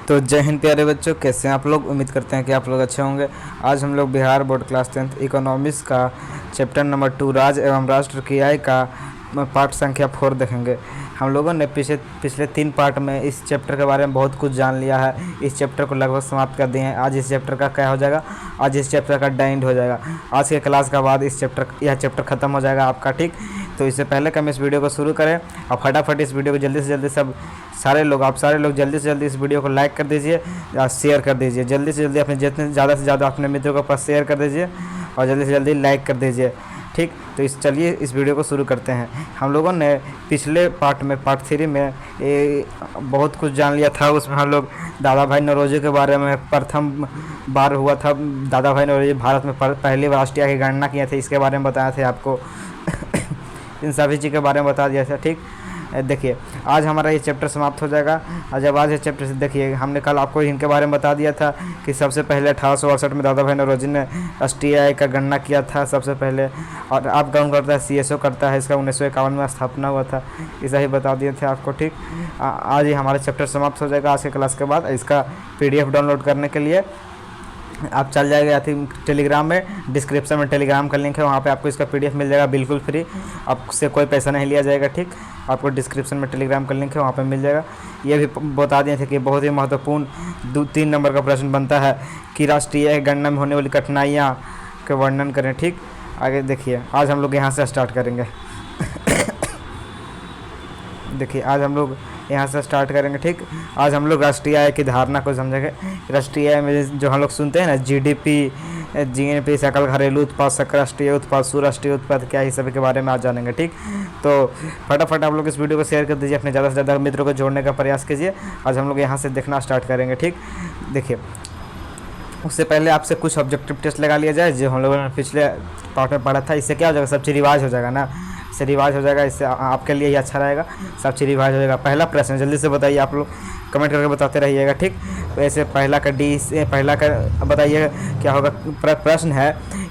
तो जय हिंद प्यारे बच्चों, कैसे हैं आप लोग। उम्मीद करते हैं कि आप लोग अच्छे होंगे। आज हम लोग Bihar board class 10th economics का चैप्टर नंबर 2 राज्य एवं राष्ट्र की आय का पार्ट संख्या 4 देखेंगे। हम लोगों ने पिछले 3 पार्ट में इस चैप्टर के बारे में बहुत कुछ जान लिया है। इस चैप्टर को लगभग समाप्त कर दिए हैं। आज इस चैप्टर का क्या हो जाएगा, आज इस चैप्टर का एंड हो जाएगा। आज के क्लास के बाद यह चैप्टर खत्म हो जाएगा आपका, ठीक। तो इससे पहले कि हम इस वीडियो को शुरू करें, और फटाफट इस वीडियो को जल्दी से जल्दी आप सारे लोग जल्दी से जल्दी इस वीडियो को लाइक कर दीजिए या शेयर कर दीजिए। जल्दी से जल्दी अपने जितने ज़्यादा से ज़्यादा अपने मित्रों के पास शेयर कर दीजिए और जल्दी से जल्दी लाइक कर दीजिए, ठीक। तो चलिए इस वीडियो को शुरू करते हैं। हम लोगों ने पिछले पार्ट में, पार्ट 3 में बहुत कुछ जान लिया था। उसमें हम लोग दादा भाई नौरोजी के बारे में प्रथम बार हुआ था। दादा भाई नौरोजी भारत में पहली राष्ट्रीय की गणना किए थे, इसके बारे में बताया थे आपको। इन सभी चीज़ के बारे में बता दिया था, ठीक। देखिए आज हमारा ये चैप्टर समाप्त हो जाएगा। और जब आज ये चैप्टर से देखिए, हमने कल आपको इनके बारे में बता दिया था कि सबसे पहले 1868 में दादा भाई नौरोजी ने राष्ट्रीय आय का गणना किया था सबसे पहले। और आप कौन करता है, CSO करता है, इसका 1951 में स्थापना हुआ था। ऐसा ही बता दिए थे आपको, ठीक। आज ही हमारा चैप्टर समाप्त हो जाएगा। आज के क्लास के बाद इसका PDF डाउनलोड करने के लिए आप चल जाएगा आई थिंक टेलीग्राम में, डिस्क्रिप्शन में टेलीग्राम का लिंक है, वहाँ पे आपको इसका PDF मिल जाएगा बिल्कुल फ्री। आपसे कोई पैसा नहीं लिया जाएगा, ठीक। आपको डिस्क्रिप्शन में टेलीग्राम का लिंक है, वहाँ पे मिल जाएगा। ये भी बता दिए थे कि बहुत ही महत्वपूर्ण 3 नंबर का प्रश्न बनता है कि राष्ट्रीय गणना में होने वाली कठिनाइयाँ का वर्णन करें, ठीक। आगे देखिए, आज हम लोग यहाँ से स्टार्ट करेंगे। देखिए आज हम लोग यहाँ से स्टार्ट करेंगे, ठीक। आज हम लोग राष्ट्रीय आय की धारणा को समझेंगे। राष्ट्रीय आय में जो हम लोग सुनते हैं ना, GDP, GNP, सकल घरेलू उत्पाद, सकल राष्ट्रीय उत्पाद, सुराष्ट्रीय उत्पाद, क्या ही सभी के बारे में आज जानेंगे, ठीक। तो फटाफट आप लोग इस वीडियो को शेयर कर दीजिए, अपने ज़्यादा से ज़्यादा मित्रों को जोड़ने का प्रयास कीजिए। आज हम लोग यहाँ से देखना स्टार्ट करेंगे, ठीक। देखिए उससे पहले आपसे कुछ ऑब्जेक्टिव टेस्ट लगा लिया जाए, जो हम लोगों ने पिछले पार्ट में पढ़ा था। इससे क्या हो जाएगा, सब चीज़ रिवाइज हो जाएगा ना, इससे रिवाइज हो जाएगा। इससे आपके लिए ही अच्छा रहेगा, सब चीज़ रिवाइज हो जाएगा। पहला प्रश्न जल्दी से बताइए, आप लोग कमेंट करके बताते रहिएगा, ठीक। वैसे पहला का बताइए क्या होगा। प्रश्न है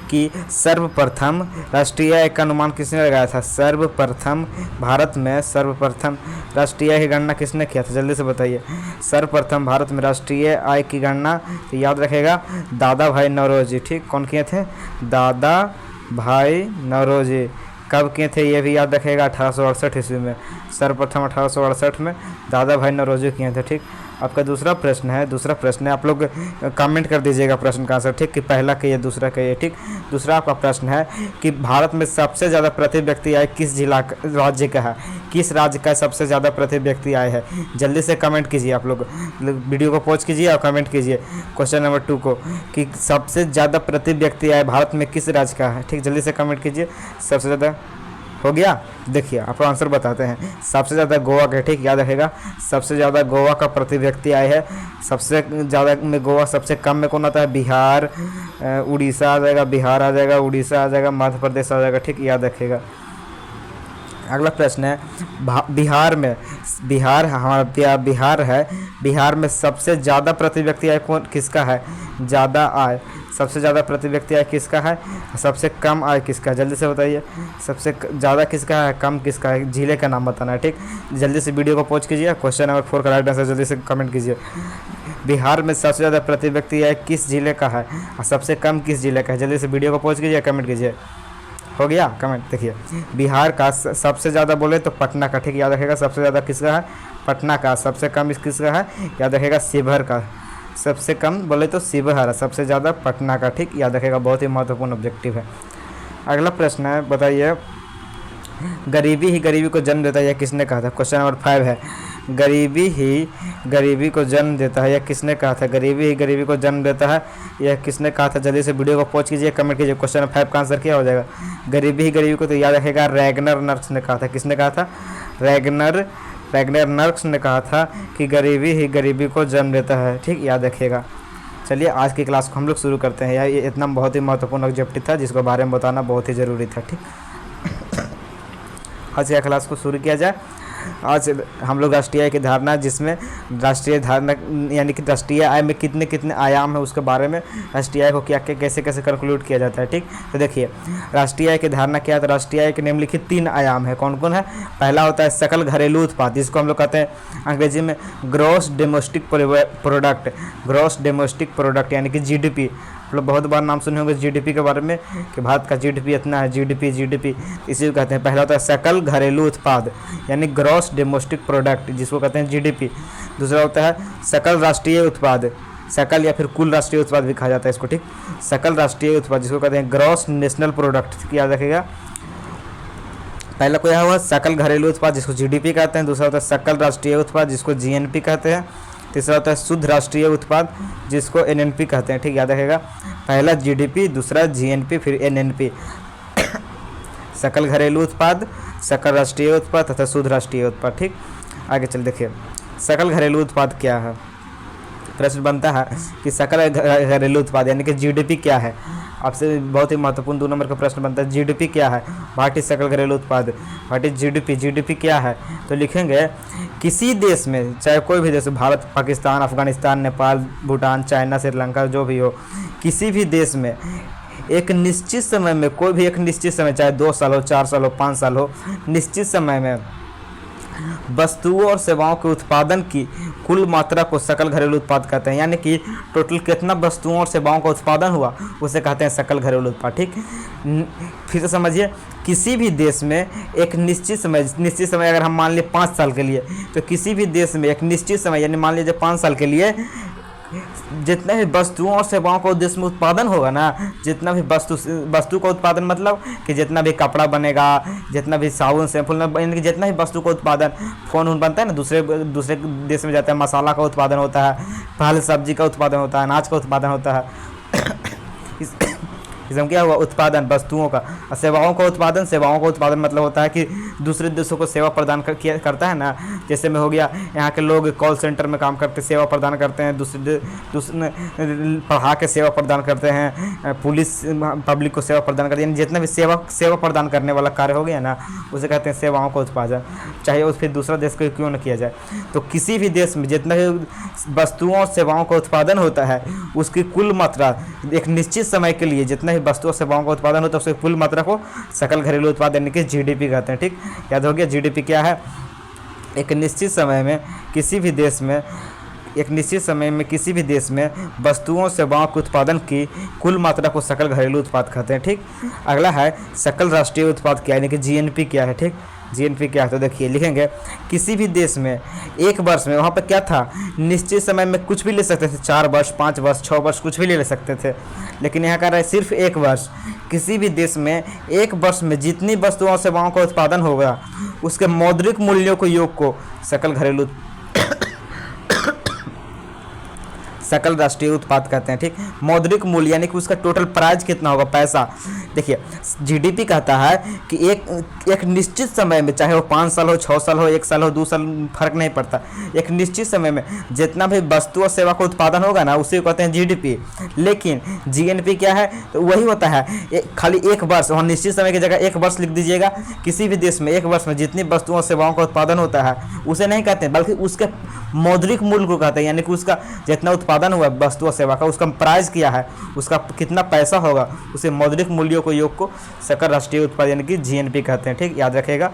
कि सर्वप्रथम राष्ट्रीय आय का अनुमान किसने लगाया था। सर्वप्रथम भारत में सर्वप्रथम राष्ट्रीय आय की गणना किसने किया था, जल्दी से बताइए। सर्वप्रथम भारत में राष्ट्रीय आय की गणना तो याद रखेगा दादा भाई नौरोजी, ठीक। कौन किए थे, दादा भाई नौरोजी। कब किए थे ये भी याद रखेगा, 1868 ईस्वी में। सर्वप्रथम 1868 में दादा भाई नौरोजी किए थे, ठीक। आपका दूसरा प्रश्न है, आप लोग कमेंट कर दीजिएगा प्रश्न का आंसर, ठीक। कि पहला का ये, दूसरा का ये, ठीक। दूसरा आपका प्रश्न है कि भारत में सबसे ज़्यादा प्रति व्यक्ति आय किस राज्य का है, किस राज्य का सबसे ज़्यादा प्रति व्यक्ति आय है। जल्दी से कमेंट कीजिए, आप लोग वीडियो को पॉज कीजिए और कमेंट कीजिए क्वेश्चन नंबर 2 को, कि सबसे ज़्यादा प्रति व्यक्ति आय भारत में किस राज्य का है, ठीक। जल्दी से कमेंट कीजिए। सबसे ज़्यादा हो गया। देखिए आपको आंसर बताते हैं। सबसे ज़्यादा गोवा का, ठीक, याद रखेगा। सबसे ज़्यादा गोवा का प्रति व्यक्ति आय है। सबसे ज़्यादा में गोवा, सबसे कम में कौन आता है, बिहार, उड़ीसा आ जाएगा, बिहार आ जाएगा, उड़ीसा आ जाएगा, मध्य प्रदेश आ जाएगा, ठीक, याद रखेगा। अगला प्रश्न है हमारा बिहार है। बिहार में सबसे ज़्यादा प्रति व्यक्ति आय किसका है, ज़्यादा आय, सबसे ज़्यादा प्रति व्यक्ति आय किसका है, सबसे कम आय किसका है, जल्दी से बताइए। सबसे ज़्यादा किसका है, कम किसका है, जिले का नाम बताना है, ठीक। जल्दी से वीडियो को पॉज कीजिए। क्वेश्चन नंबर 4 का राइट आंसर जल्दी से कमेंट कीजिए। बिहार में सबसे ज़्यादा प्रति व्यक्ति आय किस जिले का है और सबसे कम किस जिले का है, जल्दी से वीडियो को पॉज कीजिए, कमेंट कीजिए। हो गया कमेंट। देखिए बिहार का सबसे ज़्यादा बोले तो पटना का, ठीक, याद रखेगा। सबसे ज़्यादा किसका है, पटना का। सबसे कम किसका है, याद रखेगा, शिवहर का। सबसे कम बोले तो शिवहर, सबसे ज़्यादा पटना का, ठीक, याद रखेगा। बहुत ही महत्वपूर्ण ऑब्जेक्टिव है। अगला प्रश्न है, बताइए गरीबी ही गरीबी को जन्म देता है, यह किसने कहा था। क्वेश्चन नंबर 5 है, गरीबी ही गरीबी को जन्म देता है, यह किसने कहा था। गरीबी ही गरीबी को जन्म देता है, यह किसने कहा था। जल्दी से वीडियो को पॉज कीजिए, कमेंट कीजिए। क्वेश्चन नंबर 5 का आंसर क्या हो जाएगा, गरीबी ही गरीबी को तो याद रखेगा रैगनर नर्स ने कहा था। किसने कहा था, रैगनर नर्स ने कहा था कि गरीबी ही गरीबी को जन्म देता है, ठीक, याद रखिएगा। चलिए आज की क्लास को हम लोग शुरू करते हैं। ये इतना बहुत ही महत्वपूर्ण ऑब्जेक्टिव था जिसके बारे में बताना बहुत ही ज़रूरी था, ठीक। आज की क्लास को शुरू किया जाए। आज हम लोग राष्ट्रीय आय की धारणा, जिसमें राष्ट्रीय धारणा यानी कि राष्ट्रीय आय में कितने कितने आयाम है उसके बारे में, राष्ट्रीय आय को क्या क्या कैसे कैसे कैलकुलेट किया जाता है। ठीक, तो देखिए राष्ट्रीय आय की धारणा क्या है। तो राष्ट्रीय आय के निम्नलिखित 3 आयाम है। कौन कौन है? पहला होता है सकल घरेलू उत्पाद, जिसको हम लोग कहते हैं अंग्रेजी में gross domestic product. Gross domestic product यानी कि जीडीपी। आप लोग बहुत बार नाम सुने होंगे जीडीपी के बारे में कि भारत का जीडीपी इतना है, जीडीपी इसी को कहते हैं। पहला होता है सकल घरेलू उत्पाद यानी ग्रॉस डोमेस्टिक प्रोडक्ट, जिसको कहते हैं जीडीपी। दूसरा होता है सकल राष्ट्रीय उत्पाद, सकल या फिर कुल राष्ट्रीय उत्पाद भी कहा जाता है इसको। ठीक, सकल राष्ट्रीय उत्पाद जिसको कहते हैं ग्रॉस नेशनल प्रोडक्ट, याद रखिएगा। पहला कोई हुआ सकल घरेलू उत्पाद जिसको जीडीपी कहते हैं। दूसरा होता है सकल राष्ट्रीय उत्पाद जिसको जीएनपी कहते हैं। तीसरा होता है शुद्ध राष्ट्रीय उत्पाद जिसको एनएनपी कहते हैं। ठीक, याद रखेगा, पहला जीडीपी, दूसरा जीएनपी, फिर एनएनपी। सकल घरेलू उत्पाद, सकल राष्ट्रीय उत्पाद तथा शुद्ध राष्ट्रीय उत्पाद। ठीक, आगे चल देखिए सकल घरेलू उत्पाद क्या है। प्रश्न बनता है कि सकल घरेलू उत्पाद यानी कि जीडीपी क्या है। आपसे बहुत ही महत्वपूर्ण 2 नंबर का प्रश्न बनता है, जीडीपी क्या है, व्हाट इज सकल घरेलू उत्पाद, व्हाट इज जीडीपी, जीडीपी क्या है। तो लिखेंगे किसी देश में, चाहे कोई भी देश, भारत, पाकिस्तान, अफगानिस्तान, नेपाल, भूटान, चाइना, श्रीलंका, जो भी हो, किसी भी देश में एक निश्चित समय में, कोई भी एक निश्चित समय, चाहे 2 साल हो, 4 साल हो, 5 साल हो, निश्चित समय में वस्तुओं और सेवाओं के उत्पादन की कुल मात्रा को सकल घरेलू उत्पाद कहते हैं। यानी कि टोटल कितना वस्तुओं और सेवाओं का उत्पादन हुआ उसे कहते हैं सकल घरेलू उत्पाद। ठीक, फिर से समझिए, किसी भी देश में एक निश्चित समय अगर हम मान लिए 5 साल के लिए, तो किसी भी देश में एक निश्चित समय यानी मान लीजिए 5 साल के लिए जितने भी वस्तुओं और सेवाओं का देश में उत्पादन होगा ना, जितना भी वस्तु का उत्पादन मतलब कि जितना भी कपड़ा बनेगा, जितना भी साबुन शैम्पूल, यानी कि जितना भी वस्तु का उत्पादन, फोन बनता है ना, दूसरे देश में जाता है, मसाला का उत्पादन होता है, फल सब्जी का उत्पादन होता है, अनाज का उत्पादन होता है। इसमें क्या हुआ? उत्पादन वस्तुओं का। और सेवाओं का उत्पादन मतलब होता है कि दूसरे देशों को सेवा प्रदान करता है ना। जैसे में हो गया, यहाँ के लोग कॉल सेंटर में काम करते सेवा प्रदान करते हैं, दूसरे पढ़ा के सेवा प्रदान करते हैं, पुलिस पब्लिक को सेवा प्रदान करते हैं, यानी जितना भी सेवा प्रदान करने वाला कार्य हो गया ना, उसे कहते हैं सेवाओं का उत्पादन, चाहे उस फिर दूसरा देश को क्यों न किया जाए। तो किसी भी देश में जितना भी वस्तुओं और सेवाओं का उत्पादन होता है, उसकी कुल मात्रा एक निश्चित समय के लिए जितना वस्तु और सेवाओं का उत्पादन होता है, उसकी कुल मात्रा को सकल घरेलू उत्पाद यानी कि जीडीपी कहते हैं। ठीक, याद हो गया जीडीपी क्या है? एक निश्चित समय में किसी भी देश में वस्तुओं और सेवाओं के उत्पादन की कुल मात्रा को सकल घरेलू उत्पाद कहते हैं। ठीक, अगला है सकल राष्ट्रीय उत्पाद क्या यानी कि जीएनपी क्या है। ठीक, जीएनपी क्या है? तो देखिए लिखेंगे किसी भी देश में एक वर्ष में, वहाँ पर क्या था, निश्चित समय में कुछ भी ले सकते थे, 4 वर्ष, 5 वर्ष, 6 वर्ष, कुछ भी ले सकते थे। लेकिन यहाँ कह रहा है सिर्फ 1 वर्ष। किसी भी देश में 1 वर्ष में जितनी वस्तुओं और सेवाओं का उत्पादन होगा, उसके मौद्रिक मूल्यों को योग को सकल घरेलू सकल राष्ट्रीय उत्पाद कहते हैं। ठीक, मौद्रिक मूल्य यानी कि उसका टोटल प्राइस कितना होगा, पैसा। देखिए जीडीपी कहता है कि एक निश्चित समय में, चाहे वो 5 साल हो, 6 साल हो, 1 साल हो, 2 साल, फर्क नहीं पड़ता, एक निश्चित समय में जितना भी वस्तु और सेवा का उत्पादन होगा ना, उसे कहते हैं जीडीपी। लेकिन जीएनपी क्या है? तो वही होता है खाली 1 वर्ष, वहाँ निश्चित समय की जगह 1 वर्ष लिख दीजिएगा। किसी भी देश में 1 वर्ष में जितनी वस्तुओं और सेवाओं का उत्पादन होता है, उसे नहीं कहते हैं, बल्कि उसके मौद्रिक मूल्य को कहते हैं। यानी कि उसका जितना उत्पादन हुआ वस्तु और सेवा का, उसका प्राइस क्या है, उसका कितना पैसा होगा, उसे मौद्रिक मूल्यों को योग को सकल राष्ट्रीय उत्पाद यानी कि जीएनपी कहते हैं। ठीक, याद रखिएगा।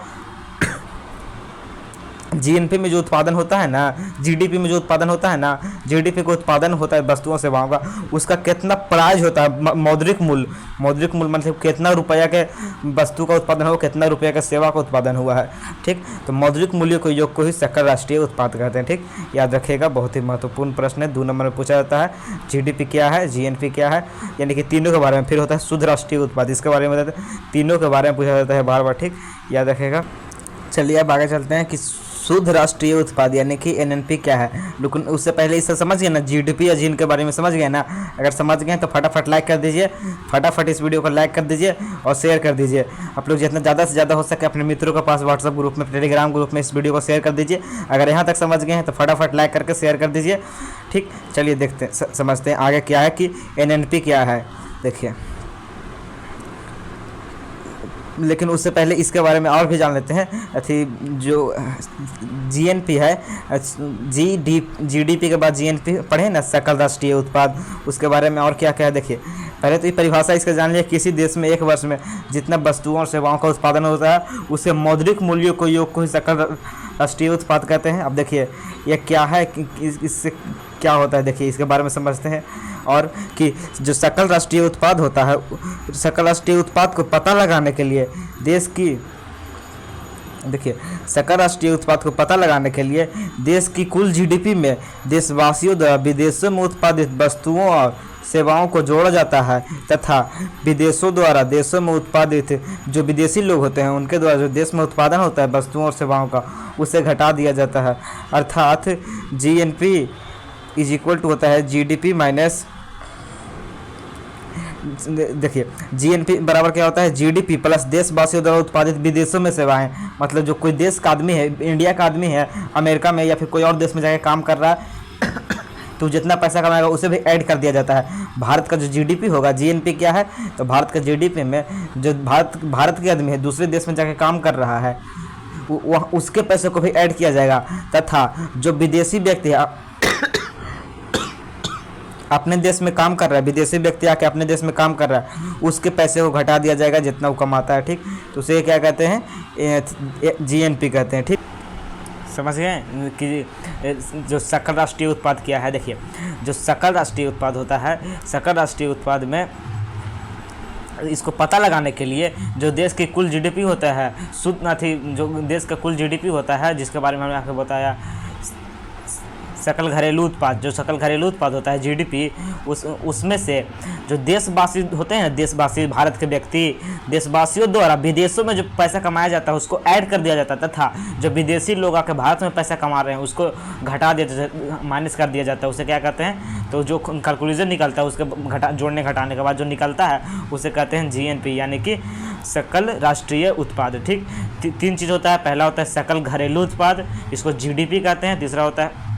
जीएनपी में जो उत्पादन होता है ना, जीडीपी में जो उत्पादन होता है ना, जीडीपी का उत्पादन होता है वस्तुओं सेवाओं का, उसका कितना प्राइस होता है, मौद्रिक मूल्य मतलब कितना रुपया के वस्तु का उत्पादन हो, कितना रुपया का सेवा का उत्पादन हुआ है। ठीक, तो मौद्रिक मूल्य को योग को ही सकल राष्ट्रीय उत्पाद कहते हैं। ठीक, याद रखिएगा, बहुत ही महत्वपूर्ण प्रश्न है, 2 नंबर में पूछा जाता है। जीडीपी क्या है, जीएनपी क्या है, यानी कि तीनों के बारे में। फिर होता है शुद्ध राष्ट्रीय उत्पाद, इसके बारे में बताते हैं, तीनों के बारे में पूछा जाता है बार बार। ठीक, याद रखिएगा। चलिए अब आगे चलते हैं कि शुद्ध राष्ट्रीय उत्पाद यानी कि एनएनपी क्या है। लेकिन उससे पहले इससे समझ गए ना, जीडीपी या जीन के बारे में समझ गए ना। अगर समझ गए तो फटाफट लाइक कर दीजिए, फटाफट इस वीडियो को लाइक कर दीजिए और शेयर कर दीजिए। आप लोग जितना ज़्यादा से ज़्यादा हो सके अपने मित्रों के पास व्हाट्सएप ग्रुप में, टेलीग्राम ग्रुप में इस वीडियो को शेयर कर दीजिए। अगर यहाँ तक समझ गए हैं तो फटाफट लाइक करके शेयर कर दीजिए। ठीक, चलिए देखते हैं, समझते हैं आगे क्या है कि एनएनपी क्या है। देखिए लेकिन उससे पहले इसके बारे में और भी जान लेते हैं। अथी जो जीएनपी है, जीडीपी के बाद जीएनपी पढ़े ना, सकल राष्ट्रीय उत्पाद, उसके बारे में और क्या क्या है देखिए। पहले तो ये परिभाषा इसका जान लिया, किसी देश में एक वर्ष में जितना वस्तुओं और सेवाओं का उत्पादन होता है उसे मौद्रिक मूल्यों को योग को ही सकल राष्ट्रीय उत्पाद कहते हैं। अब देखिए ये क्या है, इससे क्या होता है, देखिए इसके बारे में समझते हैं। और कि जो सकल राष्ट्रीय उत्पाद होता है, सकल राष्ट्रीय उत्पाद को पता लगाने के लिए देश की, देखिए सकल राष्ट्रीय उत्पाद को पता लगाने के लिए देश की कुल जीडीपी में देशवासियों द्वारा विदेशों में उत्पादित वस्तुओं और सेवाओं को जोड़ा जाता है तथा विदेशों द्वारा देशों में उत्पादित जो विदेशी लोग होते हैं उनके द्वारा जो देश में उत्पादन होता है वस्तुओं और सेवाओं का, उसे घटा दिया जाता है। अर्थात जीएनपी इज इक्वल टू होता है जीडीपी माइनस, देखिए जीएनपी बराबर क्या होता है, जीडीपी प्लस देशवासियों द्वारा उत्पादित विदेशों में सेवाएं। मतलब जो कोई देश का आदमी है, इंडिया का आदमी है, अमेरिका में या फिर कोई और देश में जाकर काम कर रहा है तो जितना पैसा कमाएगा उसे भी ऐड कर दिया जाता है। भारत का जो जीडीपी होगा, जीएनपी क्या है, तो भारत का जीडीपी में जो भारत के आदमी है दूसरे देश में जाकर काम कर रहा है उसके पैसे को भी ऐड किया जाएगा तथा जो विदेशी व्यक्ति है अपने देश में काम कर रहा है, विदेशी व्यक्ति आके अपने देश में काम कर रहा है, उसके पैसे को घटा दिया जाएगा जितना वो कमाता है। ठीक, तो उसे क्या कहते हैं, जीएनपी कहते हैं। ठीक, समझ गए कि जो सकल राष्ट्रीय उत्पाद क्या है। देखिए जो सकल राष्ट्रीय उत्पाद होता है, सकल राष्ट्रीय उत्पाद में इसको पता लगाने के लिए जो देश की कुल जीडीपी होता है, शुद्ध थी जो देश का कुल जीडीपी होता है, जिसके बारे में हमने आपको बताया, सकल घरेलू उत्पाद, जो सकल घरेलू उत्पाद होता है जीडीपी, उसमें से जो देशवासी होते हैं, देशवासी भारत के व्यक्ति, देशवासियों द्वारा विदेशों में जो पैसा कमाया जाता है उसको ऐड कर दिया जाता है तथा जो विदेशी लोग आके भारत में पैसा कमा रहे हैं उसको घटा दिया, माइनस कर दिया जाता है। उसे क्या कहते हैं, तो जो कैलकुलेशन निकलता है उसके जोड़ने घटाने के बाद जो निकलता है उसे कहते हैं जीएनपी, यानी कि सकल राष्ट्रीय उत्पाद। ठीक, तीन चीज़ होता है, पहला होता है सकल घरेलू उत्पाद, इसको जीडीपी कहते हैं, दूसरा होता है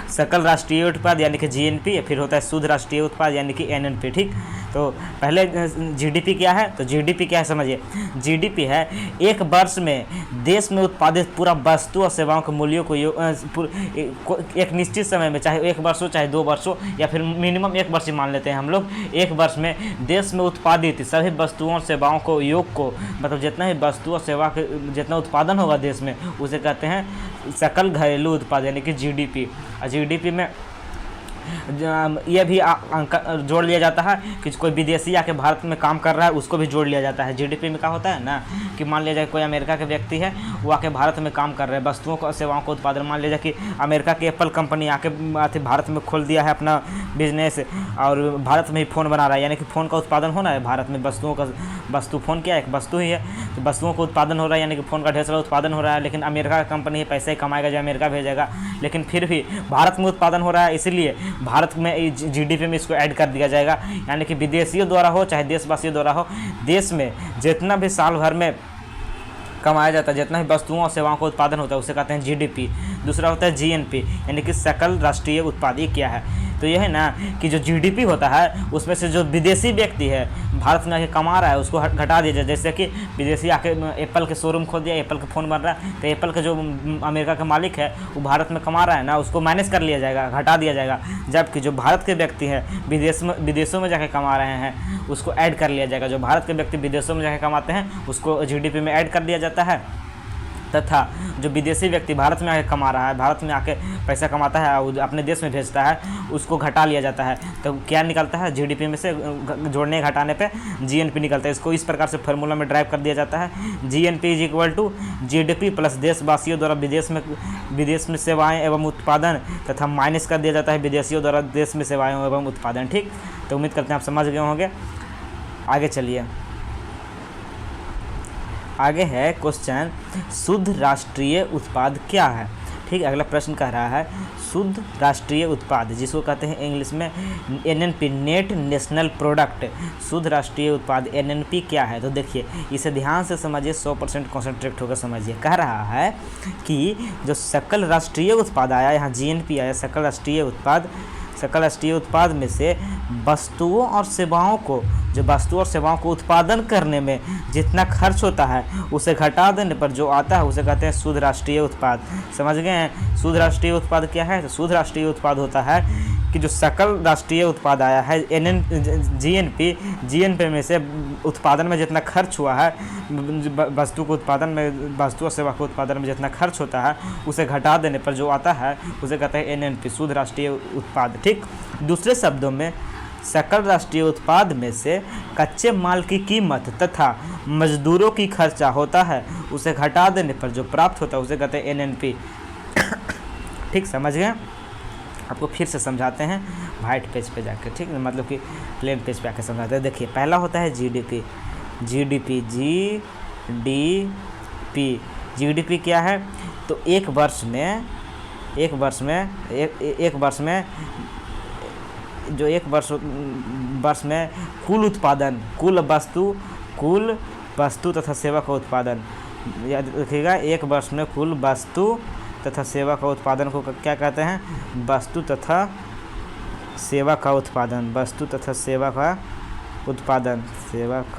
सकल राष्ट्रीय उत्पाद यानी कि जीएनपी, फिर होता है शुद्ध राष्ट्रीय उत्पाद यानी कि एनएनपी। ठीक, तो पहले जीडीपी क्या है, तो जीडीपी क्या है समझिए, जीडीपी है एक वर्ष में देश में उत्पादित पूरा वस्तु और सेवाओं के मूल्यों को एक निश्चित समय में, चाहे एक वर्ष हो चाहे 2 वर्ष हो या फिर मिनिमम 1 वर्ष ही मान लेते हैं हम लोग, एक वर्ष में देश में उत्पादित सभी वस्तुओं और सेवाओं को योग को, मतलब जितना ही वस्तु और सेवा के जितना उत्पादन होगा देश में उसे कहते हैं सकल घरेलू उत्पाद यानी कि जीडीपी। जीडीपी में यह भी जोड़ लिया जाता है कि कोई विदेशी आके भारत में काम कर रहा है उसको भी जोड़ लिया जाता है। जीडीपी में क्या होता है ना कि मान लिया जाए कोई अमेरिका के व्यक्ति है, वो आके भारत में काम कर रहे हैं, वस्तुओं को सेवाओं को उत्पादन, मान लिया जाए कि अमेरिका की एप्पल कंपनी आके भारत में खोल दिया है अपना बिजनेस और भारत में ही फ़ोन बना रहा है, यानी कि फ़ोन का उत्पादन होना है भारत में, वस्तु फ़ोन क्या है, एक वस्तु ही है, तो वस्तुओं का उत्पादन हो रहा है यानी कि फ़ोन का ढेर सारा उत्पादन हो रहा है। लेकिन अमेरिका का कंपनी है, पैसे कमाएगा जो अमेरिका भेजेगा, लेकिन फिर भी भारत में उत्पादन हो रहा है, इसलिए भारत में जीडीपी में इसको ऐड कर दिया जाएगा। यानी कि विदेशियों द्वारा हो चाहे देशवासियों द्वारा हो, देश में जितना भी साल भर में कमाया जाता है, जितना भी वस्तुओं और सेवाओं का उत्पादन होता है उसे कहते हैं जीडीपी। दूसरा होता है जीएनपी यानी कि सकल राष्ट्रीय उत्पाद। ये क्या है, तो यह है ना कि जो जीडीपी होता है उसमें से जो विदेशी व्यक्ति है भारत में आके कमा रहा है उसको घटा दिया जाए। जैसे कि विदेशी आके एप्पल के शोरूम खोल दिया, एप्पल का फ़ोन बन रहा है, तो एप्पल का जो अमेरिका का मालिक है वो भारत में कमा रहा है ना, उसको माइनस कर लिया जाएगा, घटा दिया जाएगा। जबकि जो भारत के व्यक्ति हैं विदेशों में जाके कमा रहे हैं उसको ऐड कर लिया जाएगा। जो भारत के व्यक्ति विदेशों में जाके कमाते हैं उसको जीडीपी में ऐड कर दिया जाता है, तथा जो विदेशी व्यक्ति भारत में आके कमा रहा है, भारत में आके पैसा कमाता है और अपने देश में भेजता है, उसको घटा लिया जाता है। तो क्या निकलता है, जीडीपी में से जोड़ने घटाने पे जीएनपी निकलता है। इसको इस प्रकार से फार्मूला में ड्राइव कर दिया जाता है, GNP is equal to GDP plus देशवासियों द्वारा विदेश में सेवाएं एवं उत्पादन, तथा माइनस कर दिया जाता है विदेशियों द्वारा देश में सेवाएं एवं उत्पादन। ठीक, तो उम्मीद करते हैं आप समझ गए होंगे। आगे चलिए, आगे है क्वेश्चन, शुद्ध राष्ट्रीय उत्पाद क्या है। ठीक, अगला प्रश्न कह रहा है शुद्ध राष्ट्रीय उत्पाद, जिसको कहते हैं इंग्लिश में एनएनपी, नेट नेशनल प्रोडक्ट। शुद्ध राष्ट्रीय उत्पाद एनएनपी क्या है, तो देखिए इसे ध्यान से समझिए, 100% कॉन्सेंट्रेट होकर समझिए। कह रहा है कि जो सकल राष्ट्रीय उत्पाद आया, यहाँ जीएनपी आया, सकल सकल राष्ट्रीय उत्पाद में से वस्तुओं और सेवाओं को, जो वस्तु और सेवाओं को उत्पादन करने में जितना खर्च होता है उसे घटा देने पर जो आता है उसे कहते हैं शुद्ध राष्ट्रीय उत्पाद। समझ गए हैं? शुद्ध राष्ट्रीय उत्पाद क्या है? तो शुद्ध राष्ट्रीय उत्पाद होता है कि जो सकल राष्ट्रीय उत्पाद आया है जीएनपी में से उत्पादन में जितना खर्च हुआ है, वस्तु को उत्पादन में, वस्तु और सेवा को उत्पादन में जितना खर्च होता है उसे घटा देने पर जो आता है उसे कहते हैं एनएनपी, शुद्ध राष्ट्रीय उत्पाद। ठीक, दूसरे शब्दों में सकल राष्ट्रीय उत्पाद में से कच्चे माल की कीमत तथा मजदूरों की खर्चा होता है उसे घटा देने पर जो प्राप्त होता है उसे कहते हैं एनएनपी। ठीक, समझ गए? आपको फिर से समझाते हैं वाइट पेज पे जाकर। ठीक है, मतलब कि प्लेन पेज पे आकर समझाते हैं। देखिए, पहला होता है जीडीपी। जीडीपी क्या है? तो एक वर्ष में जो एक वर्ष में कुल उत्पादन, कुल वस्तु तथा सेवा का उत्पादन, याद रखिएगा, एक वर्ष में कुल वस्तु तथा सेवा का उत्पादन को क्या कहते हैं? वस्तु तथा सेवा का उत्पादन, वस्तु तथा सेवा का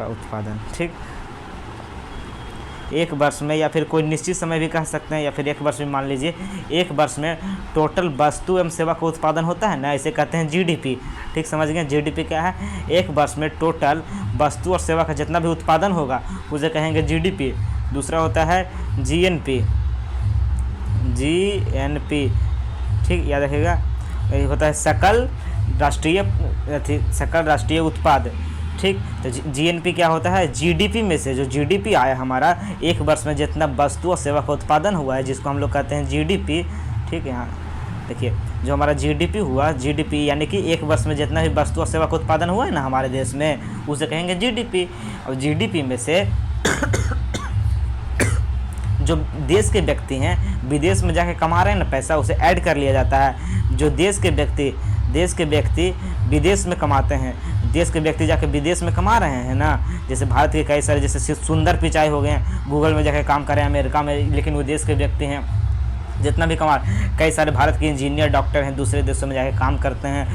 उत्पादन। ठीक, एक वर्ष में, या फिर कोई निश्चित समय भी कह सकते हैं, या फिर एक वर्ष में मान लीजिए एक वर्ष में टोटल वस्तु एवं सेवा का उत्पादन होता है ना, इसे कहते हैं जीडीपी। ठीक, समझ गए? जीडीपी क्या है? एक वर्ष में टोटल वस्तु और सेवा का जितना भी उत्पादन होगा उसे कहेंगे जीडीपी। दूसरा होता है जीएनपी। ठीक, याद रखिएगा, ये होता है सकल राष्ट्रीय उत्पाद। ठीक, तो जीएनपी क्या होता है? जीडीपी में से जो जीडीपी आया हमारा एक वर्ष में जितना वस्तु और सेवा का उत्पादन हुआ है जिसको हम लोग कहते हैं जीडीपी। ठीक है, यहाँ देखिए, जो हमारा जीडीपी हुआ, जीडीपी यानी कि एक वर्ष में जितना भी वस्तु और सेवा का उत्पादन हुआ है ना हमारे देश में उसे कहेंगे जीडीपी। और जीडीपी में से जो देश के व्यक्ति हैं विदेश में जाके कमा रहे हैं ना पैसा, उसे ऐड कर लिया जाता है। जो देश के व्यक्ति विदेश में कमाते हैं, देश के व्यक्ति जाके विदेश में कमा रहे हैं ना, जैसे भारत के कई सारे, जैसे सुंदर पिचाई हो गए हैं, गूगल में जाके काम कर रहे हैं अमेरिका में, लेकिन वो देश के व्यक्ति हैं। जितना भी कमा, कई सारे भारत के इंजीनियर, डॉक्टर हैं, दूसरे देशों में जाके काम करते हैं,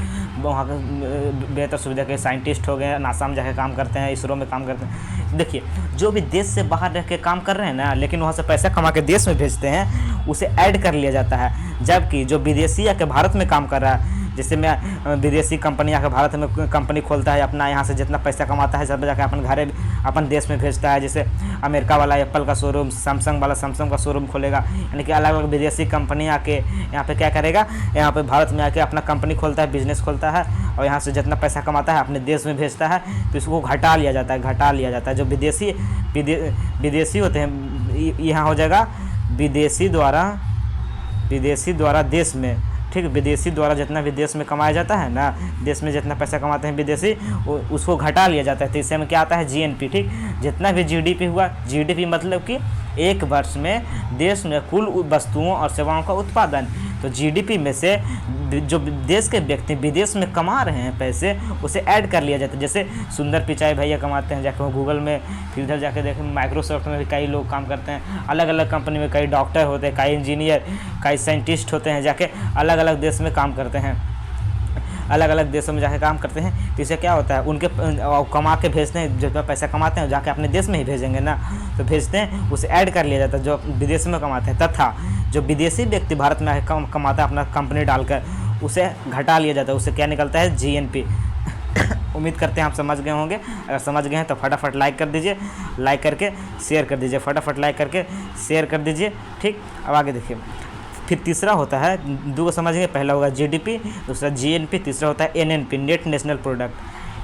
वहाँ बेहतर सुविधा के साइंटिस्ट हो गए, नासा में जाके काम करते हैं, इसरो में काम करते हैं। देखिए, जो भी देश से बाहर रह के काम कर रहे हैं ना, लेकिन वहाँ से पैसा कमा के देश में भेजते हैं, उसे ऐड कर लिया जाता है। जबकि जो विदेशी आके भारत में काम कर रहा है, जैसे मैं विदेशी कंपनी आकर भारत में कंपनी खोलता है, अपना यहाँ से जितना पैसा कमाता है सब जाकर अपन देश में भेजता है। जैसे अमेरिका वाला एप्पल का शोरूम, सैमसंग वाला सैमसंग का शोरूम खोलेगा, यानी कि अलग अलग विदेशी कंपनी आके यहाँ पे क्या करेगा, यहाँ पे भारत में आके अपना कंपनी खोलता है, बिजनेस खोलता है, और यहाँ से जितना पैसा कमाता है अपने देश में भेजता है, तो इसको घटा लिया जाता है। जो विदेशी होते हैं, यहाँ हो जाएगा विदेशी द्वारा देश में। ठीक, विदेशी द्वारा जितना भी देश में कमाया जाता है ना, देश में जितना पैसा कमाते हैं विदेशी, उसको घटा लिया जाता है। तो इससे में क्या आता है? जीएनपी। ठीक, जितना भी जीडीपी हुआ, जीडीपी मतलब कि एक वर्ष में देश में कुल वस्तुओं और सेवाओं का उत्पादन। तो जीडीपी में से जो देश के व्यक्ति विदेश में कमा रहे हैं पैसे, उसे ऐड कर लिया जाता है। जैसे सुंदर पिचाई भैया कमाते हैं, जाकर गूगल में, फिर इधर जाके देखें माइक्रोसॉफ्ट में भी कई लोग काम करते हैं, अलग अलग कंपनी में कई डॉक्टर होते हैं, कई इंजीनियर, कई साइंटिस्ट होते हैं, जाके अलग अलग देश में काम करते हैं, अलग अलग देशों में जाके काम करते हैं। तो इससे क्या होता है, उनके कमा के भेजते हैं, जितना पैसा कमाते हैं जाके अपने देश में ही भेजेंगे ना, तो भेजते हैं, उसे ऐड कर लिया जाता है जो विदेश में कमाते हैं। तथा जो विदेशी व्यक्ति भारत में आके कमाता है अपना कंपनी डालकर, उसे घटा लिया जाता है, उससे क्या निकलता है? जीएनपी। उम्मीद करते हैं आप समझ गए होंगे। अगर समझ गए हैं तो फटाफट लाइक कर दीजिए, लाइक करके शेयर कर दीजिए, फटाफट लाइक करके शेयर कर दीजिए। ठीक, अब आगे देखिए, फिर तीसरा होता है, दो समझेंगे, पहला होगा जीडीपी, दूसरा जीएनपी, तीसरा होता है NNP, net national product.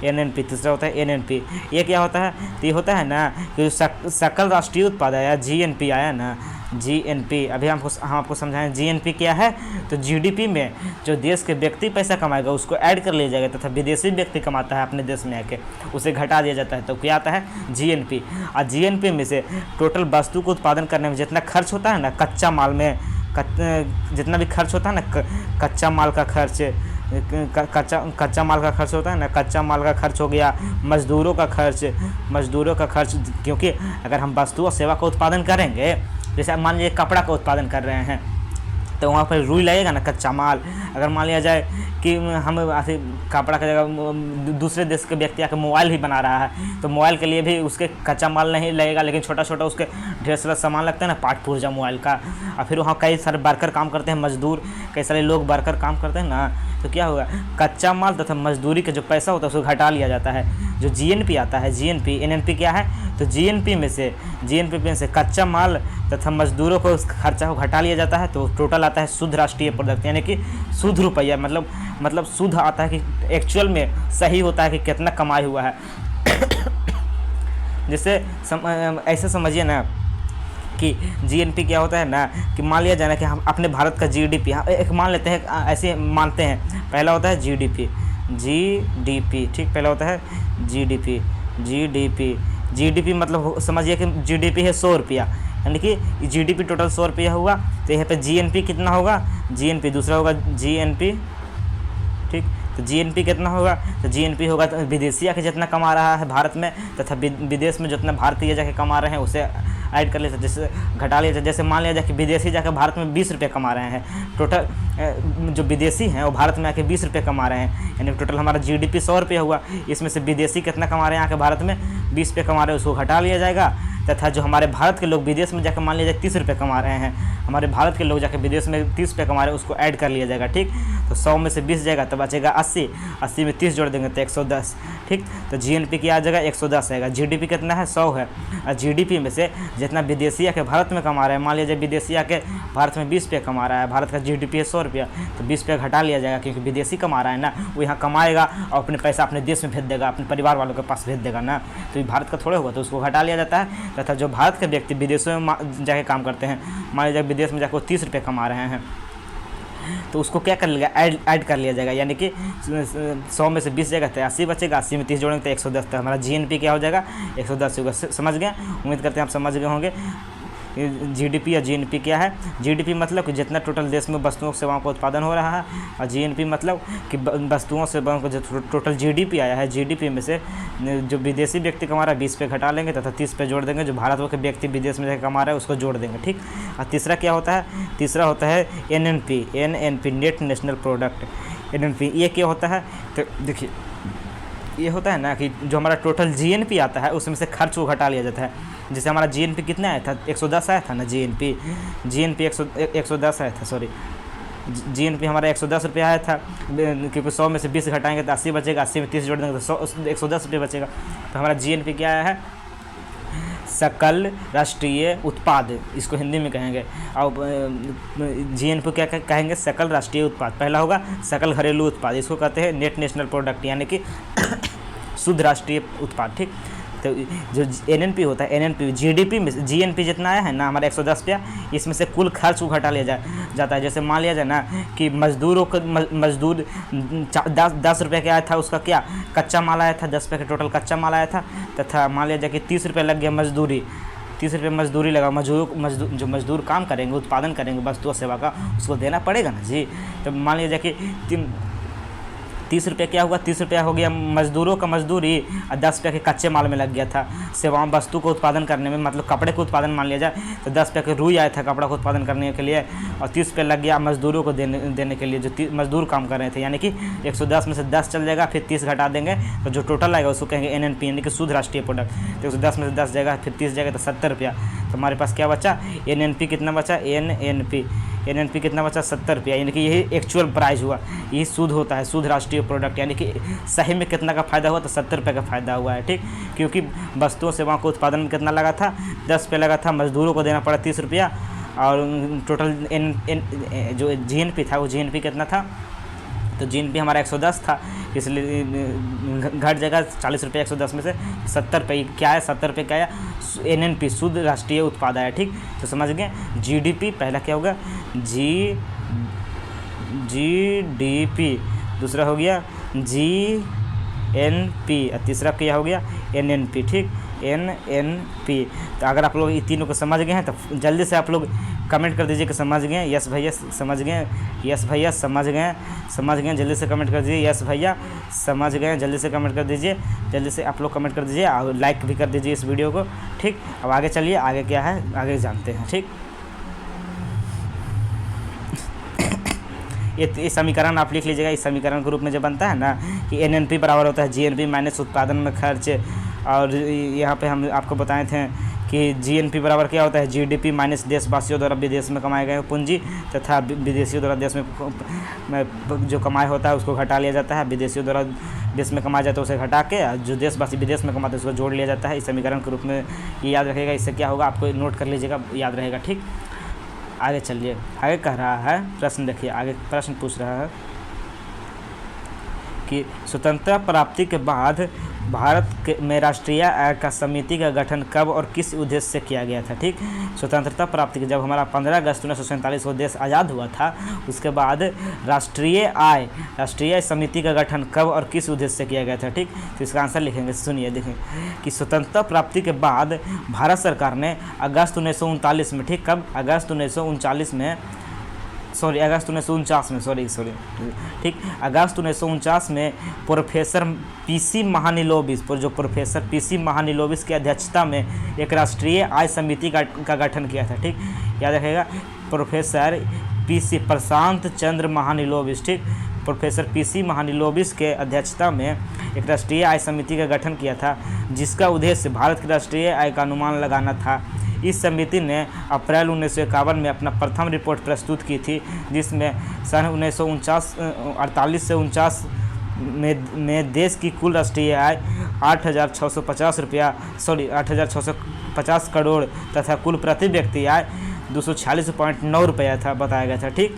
NNP, तीसरा होता है एनएनपी। ये क्या होता है? तो ये होता है ना कि सकल राष्ट्रीय उत्पाद आया, जीएनपी आया ना, जीएनपी। अभी हम आपको समझाएं जीएनपी क्या है। तो जीडीपी में जो देश के व्यक्ति पैसा कमाएगा उसको ऐड कर लिया जाएगा, तथा विदेशी व्यक्ति कमाता है अपने देश में आके, उसे घटा दिया जाता है। तो क्या आता है? जीएनपी। और जीएनपी में से टोटल वस्तु को उत्पादन करने में जितना खर्च होता है ना, कच्चा माल में जितना भी खर्च होता है ना, कच्चा माल का खर्च, कच्चा माल का खर्च होता है ना, कच्चा माल का खर्च हो गया, मजदूरों का खर्च, क्योंकि अगर हम वस्तु और सेवा का उत्पादन करेंगे, जैसे मान लीजिए कपड़ा का उत्पादन कर रहे हैं, तो वहाँ पर रुई लगेगा ना, कच्चा माल। अगर मान लिया जाए कि हम ऐसे कपड़ा की जगह दूसरे देश के व्यक्ति आकर मोबाइल भी बना रहा है, तो मोबाइल के लिए भी उसके कच्चा माल नहीं लगेगा, लेकिन छोटा छोटा उसके ढेर सारा सामान लगता है ना, पार्ट पुर्जा मोबाइल का। और फिर वहाँ कई सारे वर्कर काम करते हैं, मजदूर, कई सारे लोग वर्कर काम करते हैं ना, तो क्या होगा, कच्चा माल तथा मजदूरी का जो पैसा होता है उसको घटा लिया जाता है। जो जीएनपी आता है, जीएनपी, एनएनपी क्या है, तो जीएनपी में से कच्चा माल तथा मजदूरों को उस खर्चा को घटा लिया जाता है, तो टोटल आता है शुद्ध राष्ट्रीय प्रोडक्ट, यानी कि शुद्ध रुपया, मतलब शुद्ध आता है कि एक्चुअल में सही होता है कि कितना कमाई हुआ है। जैसे ऐसे समझिए ना कि जीएनपी क्या होता है ना, कि मान लिया जाए ना कि हम अपने भारत का जीडीपी एक मान लेते हैं, ऐसे मानते हैं, पहला होता है जीडीपी, ठीक, पहला होता है जीडीपी मतलब समझिए कि जीडीपी है 100 रुपया, यानी कि जीडीपी टोटल 100 रुपया हुआ, तो यहाँ पे जीएनपी कितना होगा, जीएनपी दूसरा होगा जीएनपी, ठीक, तो जीएनपी कितना होगा, तो जीएनपी होगा तो विदेशी आके जितना कमा रहा है भारत में, तथा विदेश में जितना भारतीय जाके कमा रहे हैं उसे ऐड कर लेते, जैसे घटा लिया जाए। जैसे मान लिया जाए कि विदेशी जाकर भारत में 20 रुपये कमा रहे हैं, टोटल जो विदेशी हैं वो भारत में आके 20 रुपये कमा रहे हैं, यानी टोटल हमारा जीडीपी 100 रुपये हुआ, इसमें से विदेशी कितना कमा रहे हैं आके भारत में 20 रुपये कमा रहे हैं, उसको घटा लिया जाएगा। तथा जो हमारे भारत के लोग विदेश में जाकर मान लिया जाए 30 रुपये कमा रहे हैं, हमारे भारत के लोग जाकर विदेश में 30 रुपये कमा रहे हैं, उसको ऐड कर लिया जाएगा, ठीक। तो 100 में से 20 जाएगा तो बचेगा 80, 80 में 30 जोड़ देंगे तो 110, ठीक। तो जीएनपी की आ जाएगा 110 आएगा। जीडीपी कितना है, 100 है, और जीडीपी में से जितना विदेशी आके भारत में कमा रहे हैं, मान लीजिए विदेशी आके भारत में 20 रुपये कमा रहा है, भारत का जीडीपी है 100 रुपया, तो 20 रुपया घटा लिया जाएगा, क्योंकि विदेशी कमा रहा है ना, वो यहाँ कमाएगा और अपने पैसा अपने देश में भेज देगा, अपने परिवार वालों के पास भेज देगा ना, तो ये भारत का थोड़े होगा, तो उसको घटा लिया जाता है। तथा जो भारत के व्यक्ति विदेशों में जाके काम करते हैं, मान लीजिए विदेश में जाकर 30 रुपये कमा रहे हैं, तो उसको क्या कर लिया, ऐड कर लिया जाएगा, यानी कि 100 में से 20 जाएगा तो 80 बचेगा, 80 में 30 जोड़ेंगे तो 110, तो हमारा जीएनपी क्या हो जाएगा, 110 होगा। समझ गए, उम्मीद करते हैं आप समझ गए होंगे। जीडीपी या जीएनपी क्या है, जीडीपी मतलब कि जितना टोटल देश में वस्तुओं सेवाओं का उत्पादन हो रहा है, और जीएनपी मतलब कि वस्तुओं सेवाओं का जो टोटल जीडीपी आया है, जीडीपी में से जो विदेशी व्यक्ति कमा रहा है 20 पे घटा लेंगे तथा 30 पे जोड़ देंगे, जो भारत के व्यक्ति विदेश में कमा रहा है उसको जोड़ देंगे, ठीक। और तीसरा क्या होता है, तीसरा होता है NNP, net national product. NNP ये क्या होता है, तो देखिए ये होता है ना कि जो हमारा टोटल जीएनपी आता है उसमें से खर्च को घटा लिया जाता है। जैसे हमारा जीएनपी कितना आया था, 110 आया था ना, जीएनपी 110 आया था, सॉरी, जीएनपी हमारा 110 रुपये आया था, क्योंकि 100 में से 20 घटाएंगे तो 80 बचेगा, 80 में 30 जोड़ देंगे तो 110 रुपये बचेगा। तो हमारा जीएनपी क्या आया है, सकल राष्ट्रीय उत्पाद, इसको हिंदी में कहेंगे, और जीएनपी क्या कहेंगे, सकल राष्ट्रीय उत्पाद। पहला होगा सकल घरेलू उत्पाद, इसको कहते हैं नेट नेशनल प्रोडक्ट, यानी कि शुद्ध राष्ट्रीय उत्पाद, ठीक। तो जो एनएनपी होता है, एनएनपी जीडीपी में जीएनपी जितना आया है ना हमारा 110 रुपया, इसमें से कुल खर्च को घटा लिया जाता है। जैसे मान लिया जाए ना कि मजदूर 10 रुपये का आया था, उसका क्या कच्चा माल आया था, 10 रुपये का टोटल कच्चा माल आया था, तथा मान लिया जाए कि 30 रुपये लग गया मजदूरी, 30 रुपये मजदूरी लगा, जो मजदूर काम करेंगे, उत्पादन करेंगे वस्तु और सेवा का, उसको देना पड़ेगा ना जी। तो मान लीजिए कि 30 रुपये क्या हुआ, 30 रुपया हो गया मजदूरों का मजदूरी, और 10 रुपये के कच्चे माल में लग गया था सेवाओं वस्तु को उत्पादन करने में, मतलब कपड़े को उत्पादन मान लिया जाए तो 10 रुपये के रुई आया था कपड़ा को उत्पादन करने के लिए, और 30 रुपये लग गया मजदूरों को देने के लिए जो मजदूर काम कर रहे थे, यानी कि 110 में से 10 चल जाएगा, फिर 30 घटा देंगे तो जो टोटल आएगा उसको कहेंगे एनएनपी, यानी कि शुद्ध राष्ट्रीय प्रोडक्ट। तो 110 में से 10 जाएगा, फिर 30 जाएगा तो 70 रुपया। तो हमारे पास क्या बचा, एनएनपी कितना बचा, एनएनपी कितना बचा, 70 रुपया, यानी कि यही एक्चुअल प्राइस हुआ, यही शुद्ध होता है, शुद्ध राष्ट्रीय प्रोडक्ट, यानी कि सही में कितना का फ़ायदा हुआ, तो 70 रुपये का फ़ायदा हुआ है, ठीक। क्योंकि वस्तुओं सेवाओं को उत्पादन में कितना लगा था, 10 रुपये लगा था, मजदूरों को देना पड़ा 30 रुपया, और टोटल जो जीएनपी था वो जीएनपी कितना था, तो जीएनपी हमारा 110 था, इसलिए घट जाएगा 40 रुपये 110 में से 70 रुपये क्या है, 70 रुपये क्या है, एनएनपी शुद्ध राष्ट्रीय उत्पाद आया, ठीक। तो समझ गए, जीडीपी पहला क्या होगा, जीडीपी, दूसरा हो गया जीएनपी, और तीसरा क्या हो गया, एनएनपी, ठीक, एनएनपी। तो अगर आप लोग ये तीनों को समझ गए हैं तो जल्दी से आप लोग कमेंट कर दीजिए कि समझ गए, यस भैया समझ गए, यस भैया समझ गए, जल्दी से कमेंट कर दीजिए, यस भैया समझ गए, जल्दी से कमेंट कर दीजिए, जल्दी से आप लोग कमेंट कर दीजिए और लाइक भी कर दीजिए इस वीडियो को, ठीक। अब आगे चलिए, आगे क्या है आगे जानते हैं, ठीक। ये समीकरण आप लिख लीजिएगा। इस समीकरण के रूप में जो बनता है ना कि NNP बराबर होता है GNP माइनस उत्पादन में खर्च, और यहाँ पे हम आपको बताए थे कि GNP बराबर क्या होता है GDP माइनस देशवासियों द्वारा विदेश में कमाए गए पूंजी तथा विदेशियों द्वारा देश में जो कमाई होता है उसको घटा लिया जाता है, विदेशियों द्वारा देश में कमाया जाता है उसे घटा के जो देशवासी विदेश में कमाते हैं उसको जोड़ लिया जाता है। इस समीकरण के रूप में ये याद रखेगा। इससे क्या होगा आपको नोट कर लीजिएगा, याद रहेगा। ठीक, आगे चलिए। आगे कह रहा है प्रश्न, देखिए आगे प्रश्न पूछ रहा है कि स्वतंत्रता प्राप्ति के बाद भारत में राष्ट्रीय आयोग का समिति का गठन कब और किस उद्देश्य से किया गया था। ठीक, स्वतंत्रता प्राप्ति के जब हमारा 15 अगस्त 1947 को देश आज़ाद हुआ था, उसके बाद राष्ट्रीय समिति का गठन कब और किस उद्देश्य से किया गया था। ठीक, तो इसका आंसर लिखेंगे। सुनिए, देखें कि स्वतंत्रता प्राप्ति के बाद भारत सरकार ने अगस्त 1939 में, ठीक कब, अगस्त 1939 में, अगस्त 1949 में, ठीक, अगस्त 1949 में प्रोफेसर PC महानिलोबिस, जो प्रोफेसर PC महानिलोबिस की अध्यक्षता में एक राष्ट्रीय आय समिति का गठन किया था। ठीक, याद रखिएगा, प्रोफेसर PC प्रशांत चंद्र महानिलोबिस, ठीक, प्रोफेसर PC महानिलोबिस के अध्यक्षता में एक राष्ट्रीय आय समिति का गठन किया था, जिसका उद्देश्य भारत की राष्ट्रीय आय का अनुमान लगाना था। इस समिति ने अप्रैल 1951 में अपना प्रथम रिपोर्ट प्रस्तुत की थी, जिसमें सन 1948 से 49 में देश की कुल राष्ट्रीय आय 8,650 करोड़ तथा कुल प्रति व्यक्ति आय 246.9 रुपया था, बताया गया था। ठीक,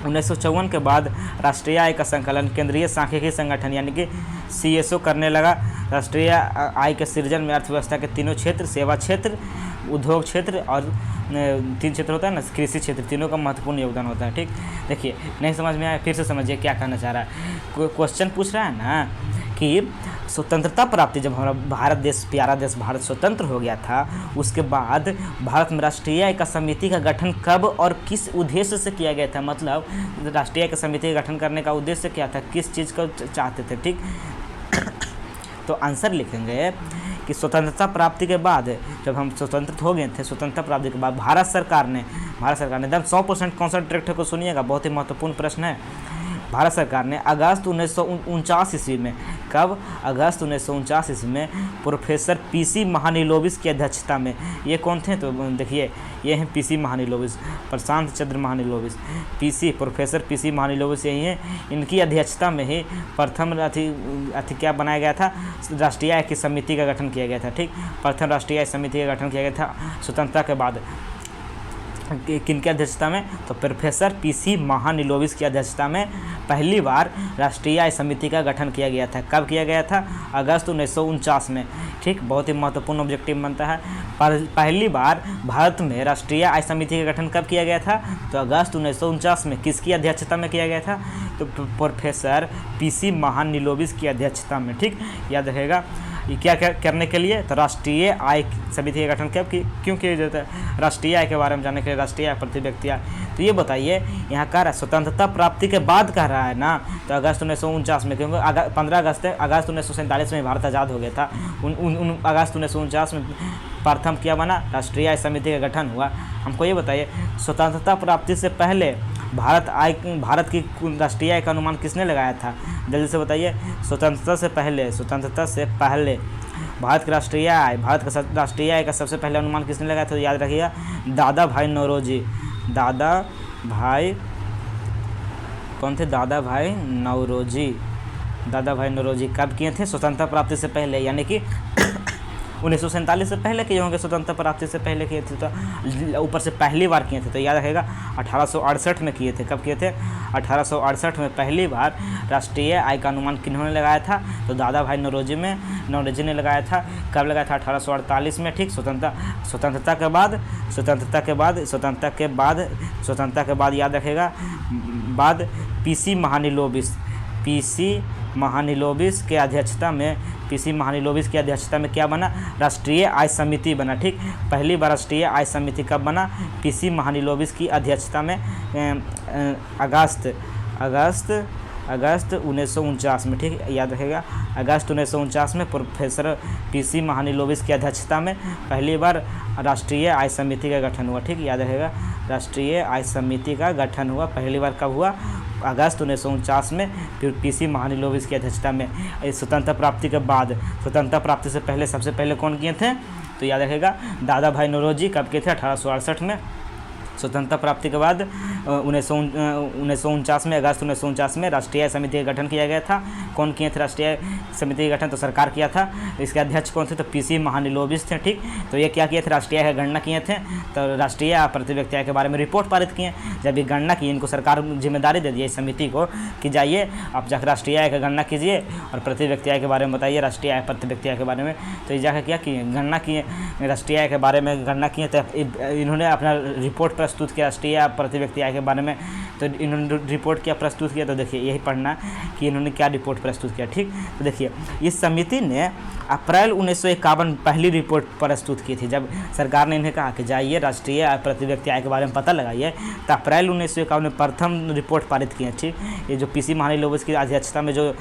1954 के बाद राष्ट्रीय आय का संकलन केंद्रीय सांख्यिकी संगठन यानी कि CSO करने लगा। राष्ट्रीय आय के सृजन में अर्थव्यवस्था के तीनों क्षेत्र, सेवा क्षेत्र, उद्योग क्षेत्र और 3 क्षेत्र होता है ना, कृषि क्षेत्र, तीनों का महत्वपूर्ण योगदान होता है। ठीक, देखिए नहीं समझ में आया फिर से समझिए क्या कहना चाह रहा है। क्वेश्चन पूछ रहा है ना कि स्वतंत्रता प्राप्ति, जब हमारा भारत देश, प्यारा देश भारत स्वतंत्र हो गया था, उसके बाद भारत में राष्ट्रीय आय का समिति का गठन कब और किस उद्देश्य से किया गया था। मतलब राष्ट्रीय आय का समिति का गठन करने का उद्देश्य क्या था, किस चीज़ को चाहते थे। ठीक, तो आंसर लिखेंगे कि स्वतंत्रता प्राप्ति के बाद, जब हम स्वतंत्र हो गए थे, स्वतंत्रता प्राप्ति के बाद भारत सरकार ने एकदम 100% कॉन्सेंट्रेट को सुनिएगा, बहुत ही महत्वपूर्ण प्रश्न है। भारत सरकार ने अगस्त 1949 ईस्वी में, कब, अगस्त 1949 ईस्वी में प्रोफेसर PC महानिलोबिस की अध्यक्षता में, ये कौन थे तो देखिए ये हैं PC महानिलोबिस, प्रशांत चंद्र महानिलोबिस, प्रोफेसर PC महानिलोबिस यही हैं। इनकी अध्यक्षता में ही प्रथम अथी क्या बनाया गया था, राष्ट्रीय आय की समिति का गठन किया गया था। ठीक, प्रथम राष्ट्रीय आय समिति का गठन किया गया था स्वतंत्रता के बाद। किनकी अध्यक्षता में, तो प्रोफेसर PC महानिलोबिस की अध्यक्षता में पहली बार राष्ट्रीय आय समिति का गठन किया गया था। कब किया गया था, अगस्त 1949 में। ठीक, बहुत ही महत्वपूर्ण ऑब्जेक्टिव बनता है। पहली बार भारत में राष्ट्रीय आय समिति का गठन कब किया गया था, तो अगस्त 1949 में। किसकी अध्यक्षता में किया गया था, तो प्रोफेसर PC महानिलोबिस की अध्यक्षता में। ठीक, याद रहेगा। ये क्या करने के लिए, तो राष्ट्रीय आय समिति का गठन क्यों किया जाता है, राष्ट्रीय आय के बारे में जानने के लिए, राष्ट्रीय आय प्रति व्यक्ति आय। तो ये बताइए, यहाँ कह रहा है स्वतंत्रता प्राप्ति के बाद कह रहा है ना, तो अगस्त 1949 में, क्योंकि 15 अगस्त 1947 में भारत आज़ाद हो गया था। अगस्त 1949 में प्रथम क्या बना, राष्ट्रीय आय समिति का गठन हुआ। हमको ये बताइए, स्वतंत्रता प्राप्ति से पहले भारत की राष्ट्रीय आय का अनुमान किसने लगाया था, जल्दी से बताइए। स्वतंत्रता से पहले भारत की राष्ट्रीय आय का सबसे पहले अनुमान किसने लगाया था, तो याद रखिएगा, दादा भाई नौरोजी। कौन थे, दादा भाई नौरोजी कब किए थे, स्वतंत्रता प्राप्ति से पहले, यानी कि 1947 से पहले किए होंगे, स्वतंत्रता प्राप्ति से पहले किए थे, तो ऊपर से पहली बार किए थे, तो याद रहेगा 1868 में किए थे। कब किए थे, 1868 में पहली बार राष्ट्रीय आय का अनुमान किन्होंने लगाया था, तो दादा भाई नौरोजी ने लगाया था। कब लगाया था, 1848 में। ठीक, स्वतंत्रता के बाद याद रखेगा, बाद PC महानिलोबिस के अध्यक्षता में, PC महानिलोबिस की अध्यक्षता में क्या बना, राष्ट्रीय आय समिति बना। ठीक, पहली बार राष्ट्रीय आय समिति कब बना, PC महानिलोबिस की अध्यक्षता में अगस्त 1949 में। ठीक, याद रखेगा, अगस्त 1949 में प्रोफेसर PC महानिलोबिस की अध्यक्षता में पहली बार राष्ट्रीय आय समिति का गठन हुआ। ठीक, याद रहेगा, राष्ट्रीय आय समिति का गठन हुआ। पहली बार कब हुआ? अगस्त 1949 में। फिर पीसी महानिलोविस की अध्यक्षता में। स्वतंत्रता प्राप्ति के बाद, स्वतंत्रता प्राप्ति से पहले सबसे पहले कौन किए थे? तो याद रखेगा दादा भाई नौरोजी। कब किए थे? 1868 में। स्वतंत्रता प्राप्ति के बाद 1949 में, अगस्त 1949 में राष्ट्रीय समिति का गठन किया गया था। कौन किए थे राष्ट्रीय समिति का गठन? तो सरकार किया था। इसके अध्यक्ष कौन थे? तो पीसी महानिलोविस थे। ठीक, तो ये क्या किए थे? राष्ट्रीय आय की गणना किए थे। तो राष्ट्रीय प्रति व्यक्ति आय के बारे में रिपोर्ट पारित किए। जब ये गणना की, इनको सरकार जिम्मेदारी दे दी इस समिति को कि जाइए आप जाकर राष्ट्रीय आय की गणना कीजिए और प्रति व्यक्ति आय के बारे में बताइए, राष्ट्रीय आय प्रति व्यक्ति आय के बारे में। तो ये जाकर क्या किए? गणना किए, राष्ट्रीय आय के बारे में गणना किए। तो इन्होंने अपना रिपोर्ट प्रस्तुत किया राष्ट्रीय प्रति व्यक्ति आय के बारे में। तो इन्होंने रिपोर्ट क्या प्रस्तुत किया? तो देखिए यही पढ़ना कि इन्होंने क्या रिपोर्ट प्रस्तुत किया। ठीक, तो देखिए इस समिति ने अप्रैल 1951 पहली रिपोर्ट प्रस्तुत की थी। जब सरकार ने इन्हें कहा कि जाइए राष्ट्रीय प्रति व्यक्ति आय के बारे में पता लगाइए, तो अप्रैल 1951 में प्रथम रिपोर्ट पारित की है। ठीक, ये जो पीसी महानिलोविस की अध्यक्षता में जो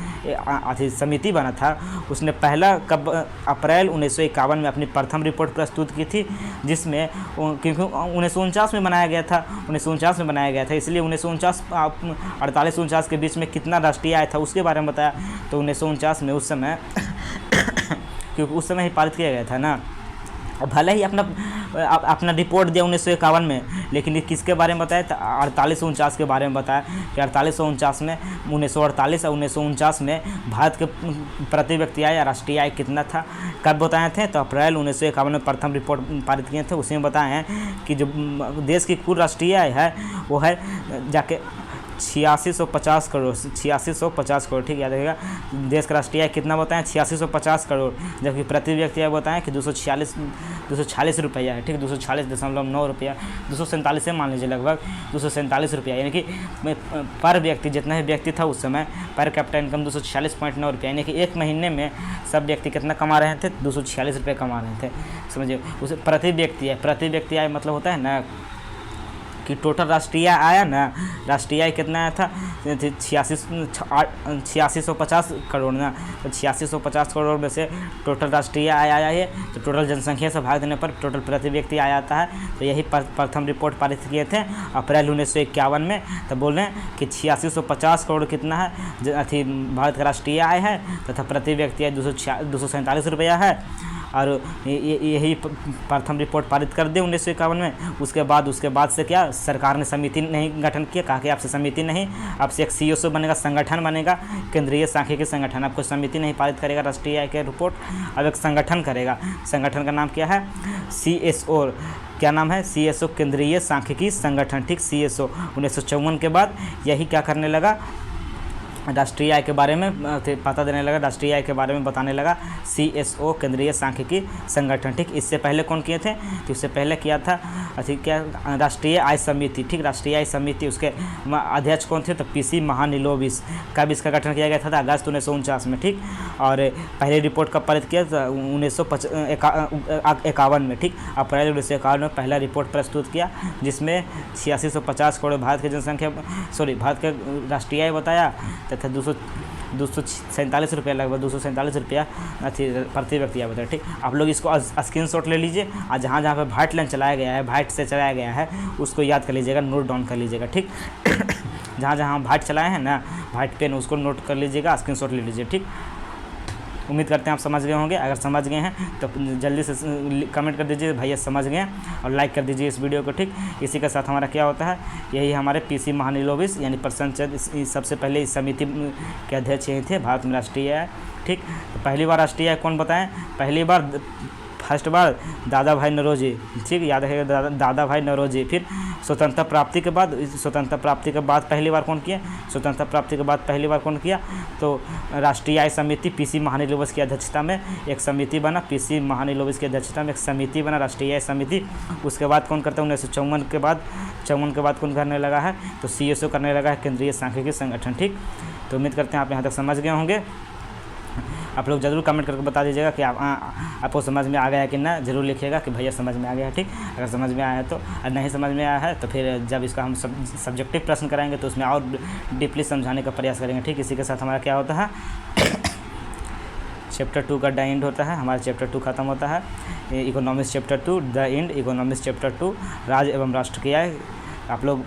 समिति बना था, उसने पहला कब? अप्रैल 1951 में अपनी प्रथम रिपोर्ट प्रस्तुत की थी, जिसमें क्योंकि 1949 में बनाया गया था, 1949 में बनाया गया था, इसलिए 1948-49 के बीच में कितना राष्ट्रीय आय था उसके बारे में बताया। तो 1949 में उस समय क्योंकि उस समय ही पारित किया गया था ना। भले ही अपना रिपोर्ट दिया 1951 में, लेकिन ये किसके बारे में बताया? 48-49 के बारे में बताया कि 48-49 में, 1948 और 1949 में भारत के प्रति व्यक्ति आय या राष्ट्रीय आय कितना था, कब बताए थे? तो अप्रैल 1951 में प्रथम रिपोर्ट पारित किए थे। उसी में बताए हैं कि जो देश की कुल राष्ट्रीय आय है वो है जाके 8650 करोड़, 8650 करोड़। ठीक, याद रखेगा देश का राष्ट्रीय आय कितना बताएं? 8650 करोड़, जबकि प्रति व्यक्ति आय बताएं कि 246 रुपया है। ठीक, 246.9 रुपया, 247 से मान लीजिए लगभग 247 रुपया, यानी कि पर व्यक्ति जितना ही व्यक्ति था उस समय पर कैपिटा इनकम 246.9 रुपया, यानी कि एक महीने में सब व्यक्ति कितना कमा रहे थे? 246 रुपये कमा रहे थे। समझिए, उसे प्रति व्यक्ति आय मतलब होता है ना कि टोटल राष्ट्रीय आया ना, राष्ट्रीय आय कितना आया था? 8650 करोड़ ना। तो 8650 करोड़ में से टोटल राष्ट्रीय आय आया है, तो टोटल जनसंख्या से भाग देने पर टोटल प्रति व्यक्ति आय आता है। तो यही प्रथम रिपोर्ट पारित किए थे अप्रैल 1951 में। तो बोल रहे हैं कि 8650 करोड़ कितना है अथी भारत का राष्ट्रीय आय है, तथा प्रति व्यक्ति आय 247 रुपया है। और यही प्रथम रिपोर्ट पारित कर दी 1951 में। उसके बाद से क्या? सरकार ने समिति नहीं गठन किया, कहा कि आपसे समिति नहीं, आपसे एक CSO बनेगा, संगठन बनेगा, केंद्रीय सांख्यिकी संगठन। आपको समिति नहीं पारित करेगा राष्ट्रीय आय के रिपोर्ट, अब एक संगठन करेगा। संगठन का नाम क्या है? CSO। क्या नाम है? CSO, केंद्रीय सांख्यिकी संगठन। ठीक, CSO। 1954 के बाद यही क्या करने लगा? राष्ट्रीय आय के बारे में पता देने लगा, राष्ट्रीय आय के बारे में बताने लगा CSO, केंद्रीय सांख्यिकी संगठन। ठीक, इससे पहले कौन किए थे? तो इससे पहले किया था क्या? राष्ट्रीय आय समिति। ठीक, राष्ट्रीय आय समिति, उसके अध्यक्ष कौन थे? तो पीसी महानिलोविस। कब इसका गठन किया गया था? अगस्त 1949 में। ठीक, और पहले रिपोर्ट कब पारित किया? 1951 में। ठीक, अप्रैल 1951 में पहला रिपोर्ट प्रस्तुत किया, जिसमें 8650 करोड़ भारत की जनसंख्या, भारत का राष्ट्रीय आय बताया, तथा 247 रुपया, लगभग 247 रुपया प्रति व्यक्ति बताया। ठीक, आप लोग इसको स्क्रीनशॉट ले लीजिए और जहाँ जहाँ पे वाइट लाइन चलाया गया है, वाइट से चलाया गया है, उसको याद कर लीजिएगा, नोट डाउन कर लीजिएगा। ठीक, जहाँ जहाँ वाइट चलाए हैं ना, वाइट पेन, उसको नोट कर लीजिएगा, स्क्रीनशॉट ले लीजिए। ठीक, उम्मीद करते हैं आप समझ गए होंगे। अगर समझ गए हैं तो जल्दी से कमेंट कर दीजिए भैया समझ गए, और लाइक कर दीजिए इस वीडियो को। ठीक, इसी के साथ हमारा क्या होता है, यही हमारे पीसी महानिलोविस यानी प्रसन्नचंद सबसे पहले इस समिति के अध्यक्ष यही थे भारत में राष्ट्रीय आय। ठीक, तो पहली बार राष्ट्रीय आय कौन बताएं? फर्स्ट बार दादा भाई नौरोजी। ठीक, याद रखिएगा दादा भाई नौरोजी। फिर स्वतंत्रता प्राप्ति के बाद पहली बार कौन किया? स्वतंत्रता प्राप्ति के बाद पहली बार कौन किया? तो राष्ट्रीय आय समिति पीसी महानिलोविस की अध्यक्षता में एक समिति बना, पीसी महानिलोविस की अध्यक्षता में एक समिति बना, राष्ट्रीय आय समिति। उसके बाद कौन करता है? 1954 के बाद कौन करने लगा है? तो CSO करने लगा है, केंद्रीय सांख्यिकी संगठन। ठीक, तो उम्मीद करते हैं आप यहाँ तक समझ गए होंगे। आप लोग ज़रूर कमेंट करके बता दीजिएगा कि आपको समझ में आ गया है कि ना, ज़रूर लिखिएगा कि भैया समझ में आ गया है। ठीक, अगर समझ में आया है तो, और नहीं समझ में आया है तो फिर जब इसका हम सब्जेक्टिव प्रश्न कराएंगे तो उसमें और डीपली समझाने का प्रयास करेंगे। ठीक, इसी के साथ हमारा क्या होता है चैप्टर 2 का द एंड होता है, हमारा चैप्टर 2 खत्म होता है। Economics chapter 2 the end, economics chapter 2 राज एवं राष्ट्र की आय। आप लोग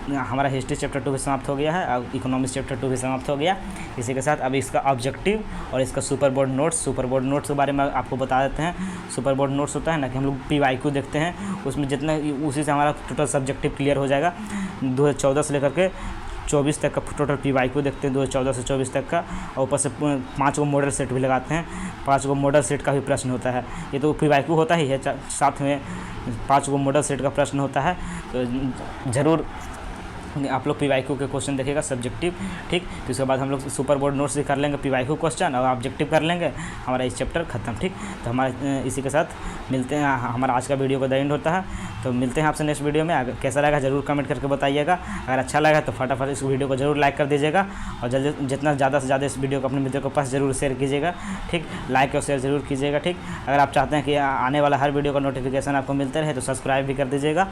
हमारा हिस्ट्री चैप्टर 2 भी समाप्त हो गया है, अब इकोनॉमिक्स चैप्टर 2 भी समाप्त हो गया। इसी के साथ अब इसका ऑब्जेक्टिव और इसका सुपर बोर्ड नोट्स के बारे में आपको बता देते हैं। सुपर बोर्ड नोट्स होता है ना कि हम लोग PYQ देखते हैं, उसमें जितना उसी से हमारा टोटल सब्जेक्टिव क्लियर हो जाएगा। 2014 से लेकर के 24 तक का टोटल PYQ देखते हैं, 2014 से 24 तक का, और ऊपर से 5 मॉडल सेट भी लगाते हैं। 5 मॉडल सेट का भी प्रश्न होता है, ये तो PYQ होता ही है, साथ में 5 मॉडल सेट का प्रश्न होता है। तो ज़रूर आप लोग PYQ के क्वेश्चन देखिएगा सब्जेक्टिव, ठीक। तो इसके बाद हम लोग सुपर बोर्ड नोट्स भी कर लेंगे, PYQ क्वेश्चन और ऑब्जेक्टिव कर लेंगे, हमारा इस चैप्टर खत्म, ठीक। तो हमारे इसी के साथ मिलते हैं, हमारा आज का वीडियो का द एंड होता है। तो मिलते हैं आपसे नेक्स्ट वीडियो में। अगर कैसा लगा ज़रूर कमेंट करके बताइएगा। अगर अच्छा लगा तो फटाफट इस वीडियो को ज़रूर लाइक कर दीजिएगा, और जितना ज़्यादा से ज़्यादा इस वीडियो को अपने मित्रों के पास ज़रूर शेयर कीजिएगा, ठीक। लाइक और शेयर ज़रूर कीजिएगा, ठीक। अगर आप चाहते हैं कि आने वाला हर वीडियो का नोटिफिकेशन आपको मिलते रहे तो सब्सक्राइब भी कर दीजिएगा।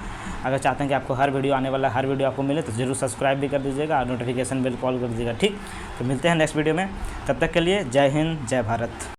अगर चाहते हैं कि आपको हर वीडियो आने वाला हर वीडियो आपको मिले तो ज़रूर सब्सक्राइब भी कर दीजिएगा और नोटिफिकेशन बेल कॉल कर दीजिएगा, ठीक। तो मिलते हैं नेक्स्ट वीडियो में, तब तक के लिए जय हिंद, जय भारत।